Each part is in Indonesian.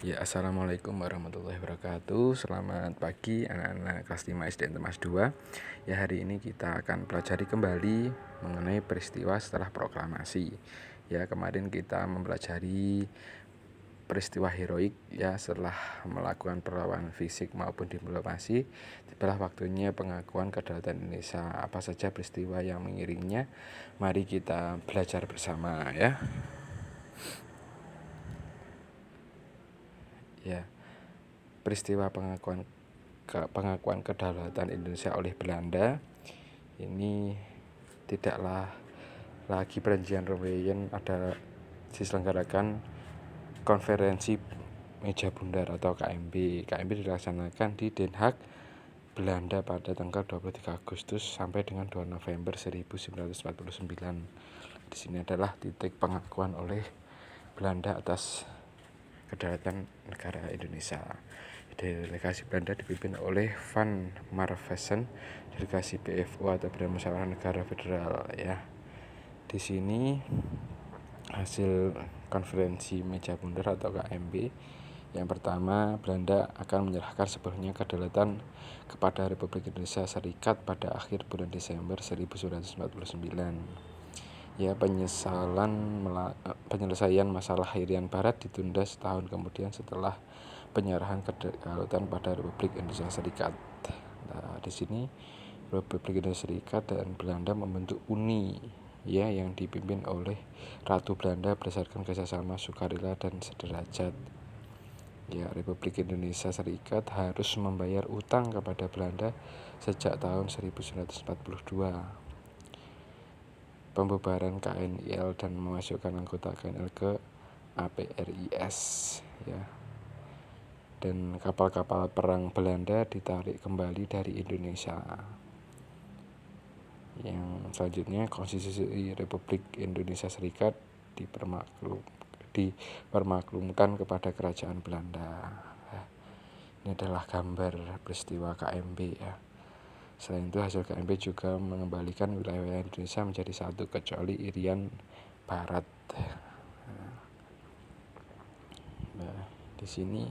Ya, Assalamualaikum warahmatullahi wabarakatuh. Selamat pagi anak-anak kelas 5 SD Temas 2. Ya, hari ini kita akan pelajari kembali mengenai peristiwa setelah proklamasi. Ya, kemarin kita mempelajari peristiwa heroik ya setelah melakukan perlawanan fisik maupun diplomasi. Tibalah waktunya pengakuan kedaulatan Indonesia. Apa saja peristiwa yang mengiringinya? Mari kita belajar bersama ya. Ya. Peristiwa pengakuan kedaulatan Indonesia oleh Belanda ini tidaklah lagi perjanjian Romeyen, ada diselenggarakan konferensi meja bundar atau KMB. KMB dilaksanakan di Den Haag, Belanda pada tanggal 23 Agustus sampai dengan 2 November 1949. Di sini adalah titik pengakuan oleh Belanda atas kedaulatan negara Indonesia. Delegasi Belanda dipimpin oleh Van Marvessen, delegasi BFO atau Badan Musyawarah Negara Federal ya. Di sini hasil konferensi meja bundar atau KMB. Yang pertama, Belanda akan menyerahkan sepenuhnya kedaulatan kepada Republik Indonesia Serikat pada akhir bulan Desember 1949. Ya, penyelesaian masalah Irian Barat ditunda setahun kemudian setelah penyerahan kedaulatan pada Republik Indonesia Serikat. Nah, di sini Republik Indonesia Serikat dan Belanda membentuk uni ya yang dipimpin oleh Ratu Belanda berdasarkan kerjasama sukarela dan sederajat. Ya, Republik Indonesia Serikat harus membayar utang kepada Belanda sejak tahun 1942. Pembubaran KNIL dan memasukkan anggota KNIL ke APRIS ya. Dan kapal-kapal perang Belanda ditarik kembali dari Indonesia. Yang selanjutnya, Konstitusi Republik Indonesia Serikat dipermaklumkan kepada Kerajaan Belanda. Ini adalah gambar peristiwa KMB ya. Selain itu, hasil KMB juga mengembalikan wilayah Indonesia menjadi satu kecuali Irian Barat. Nah, di sini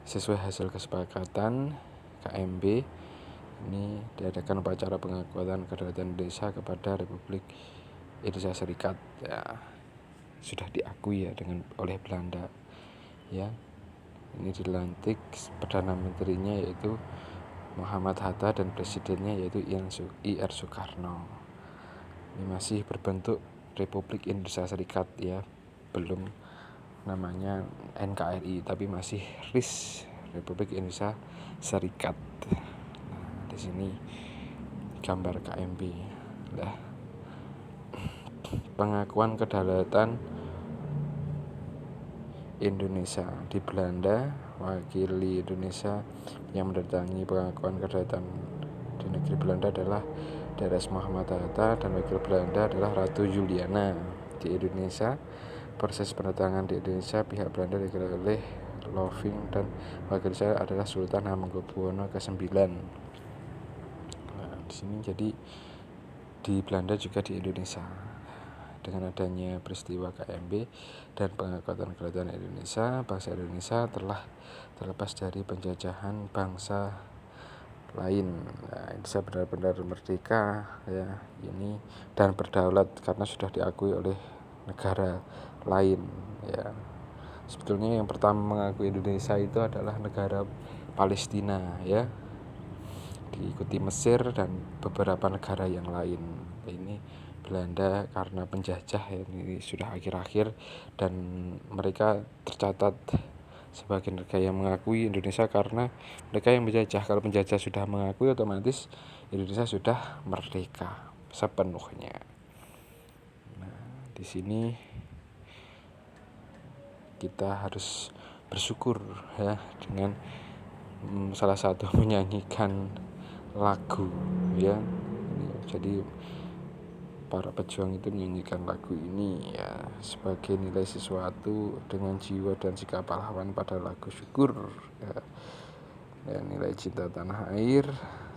sesuai hasil kesepakatan KMB ini diadakan upacara pengakuan kedaulatan Indonesia kepada Republik Indonesia Serikat ya, sudah diakui ya oleh Belanda ya. Ini dilantik Perdana Menterinya yaitu Muhammad Hatta dan presidennya yaitu I.R. Soekarno. Ini masih berbentuk Republik Indonesia Serikat ya, belum namanya NKRI tapi masih RIS, Republik Indonesia Serikat. Nah, di sini gambar KMB. Nah, pengakuan kedaulatan Indonesia di Belanda, wakili Indonesia yang mendatangi pengakuan kedaulatan di negeri Belanda adalah Drs Muhammad Hatta dan wakil Belanda adalah Ratu Juliana. Di Indonesia, proses pendatangan di Indonesia pihak Belanda dikira oleh Loving dan wakil saya adalah Sultan Hamengkubuwono ke-9. Nah, di sini jadi di Belanda juga di Indonesia. Dengan adanya peristiwa KMB dan pengakuan kedaulatan Indonesia, bangsa Indonesia telah terlepas dari penjajahan bangsa lain. Nah, Indonesia benar-benar merdeka ya ini dan berdaulat karena sudah diakui oleh negara lain ya. Sebetulnya yang pertama mengakui Indonesia itu adalah negara Palestina ya, diikuti Mesir dan beberapa negara yang lain. Ini Belanda karena penjajah ya, ini sudah akhir-akhir dan mereka tercatat sebagai negara yang mengakui Indonesia karena mereka yang menjajah. Kalau penjajah sudah mengakui, otomatis Indonesia sudah merdeka sepenuhnya. Nah, di sini kita harus bersyukur ya dengan salah satu menyanyikan lagu ya. Jadi para pejuang itu menyanyikan lagu ini ya sebagai nilai sesuatu dengan jiwa dan sikap pahlawan pada lagu syukur ya. ya, nilai cinta tanah air,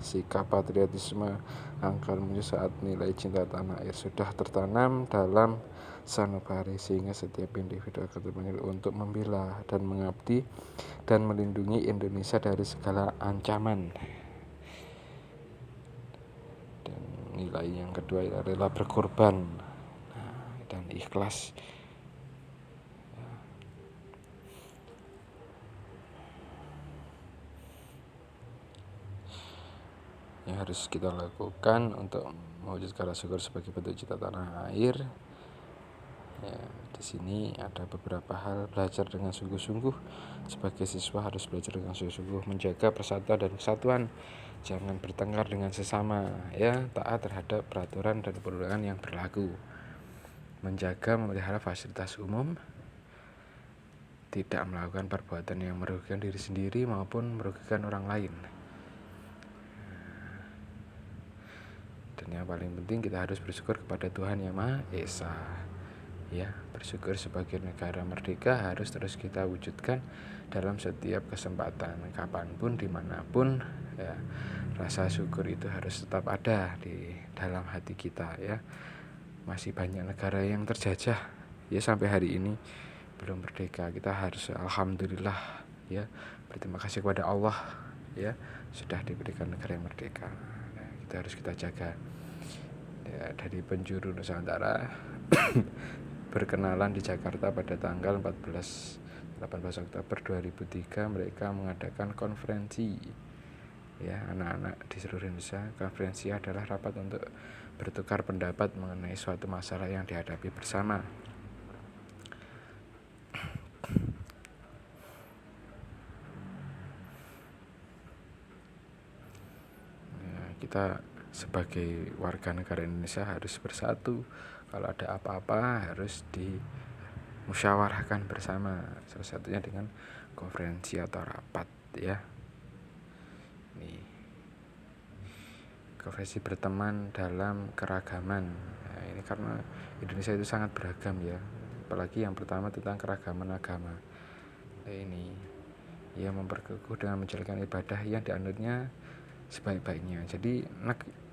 sikap patriotisme akan muncul saat nilai cinta tanah air sudah tertanam dalam sanubari, sehingga setiap individu akan terpanggil untuk membela dan mengabdi dan melindungi Indonesia dari segala ancaman. Dan nilai yang kedua adalah berkorban dan ikhlas. Yang harus kita lakukan untuk mewujudkan rasa syukur sebagai bentuk cinta tanah air. Ya, di sini ada beberapa hal. Belajar dengan sungguh-sungguh. Sebagai siswa harus belajar dengan sungguh-sungguh, menjaga persatuan dan kesatuan, jangan bertengkar dengan sesama, ya, taat terhadap peraturan dan perundangan yang berlaku, menjaga memelihara fasilitas umum, tidak melakukan perbuatan yang merugikan diri sendiri maupun merugikan orang lain. Dan yang paling penting, kita harus bersyukur kepada Tuhan Yang Maha Esa. Ya, bersyukur sebagai negara merdeka harus terus kita wujudkan dalam setiap kesempatan, kapanpun, dimanapun. Ya, rasa syukur itu harus tetap ada di dalam hati kita. Ya, masih banyak negara yang terjajah, ya, sampai hari ini belum merdeka. Kita harus alhamdulillah, ya, berterima kasih kepada Allah, ya, sudah diberikan negara yang merdeka. Nah, kita jaga. Ya, dari penjuru Nusantara berkenalan di Jakarta pada tanggal 18 Oktober 2003, mereka mengadakan konferensi, ya, anak-anak di seluruh Indonesia. Konferensi adalah rapat untuk bertukar pendapat mengenai suatu masalah yang dihadapi bersama. Ya, kita sebagai warga negara Indonesia harus bersatu. Kalau ada apa-apa harus dimusyawarahkan bersama, salah satunya dengan konferensi atau rapat, ya. Ini konferensi berteman dalam keragaman. Nah, ini karena Indonesia itu sangat beragam, ya, apalagi yang pertama tentang keragaman agama. Nah, ini ya, memperkukuh dengan menjalankan ibadah yang dianutnya sebaik-baiknya. Jadi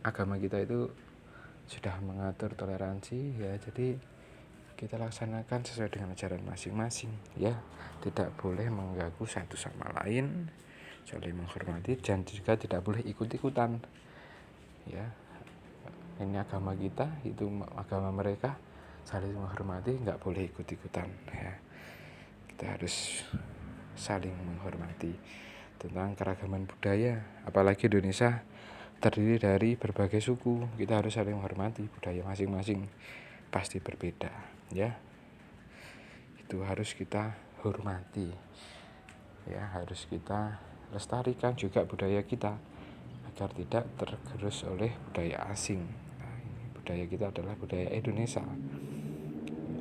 agama kita itu sudah mengatur toleransi, ya, jadi kita laksanakan sesuai dengan ajaran masing-masing, ya. Tidak boleh mengganggu satu sama lain, saling menghormati, dan juga tidak boleh ikut-ikutan, ya. Ini agama kita, itu agama mereka, saling menghormati, nggak boleh ikut-ikutan, ya. Kita harus saling menghormati. Tentang keragaman budaya, apalagi Indonesia terdiri dari berbagai suku, kita harus saling menghormati. Budaya masing-masing pasti berbeda, ya, itu harus kita hormati, ya, harus kita lestarikan juga budaya kita agar tidak tergerus oleh budaya asing. Nah, ini budaya kita adalah budaya Indonesia,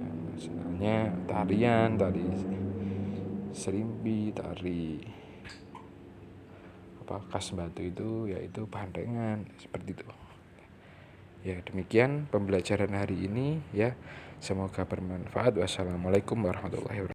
ya, misalnya tarian, tari serimpi, tari khas Batu itu yaitu bandengan, seperti itu. Ya, demikian pembelajaran hari ini, ya, semoga bermanfaat. Wassalamualaikum warahmatullahi wabarakatuh.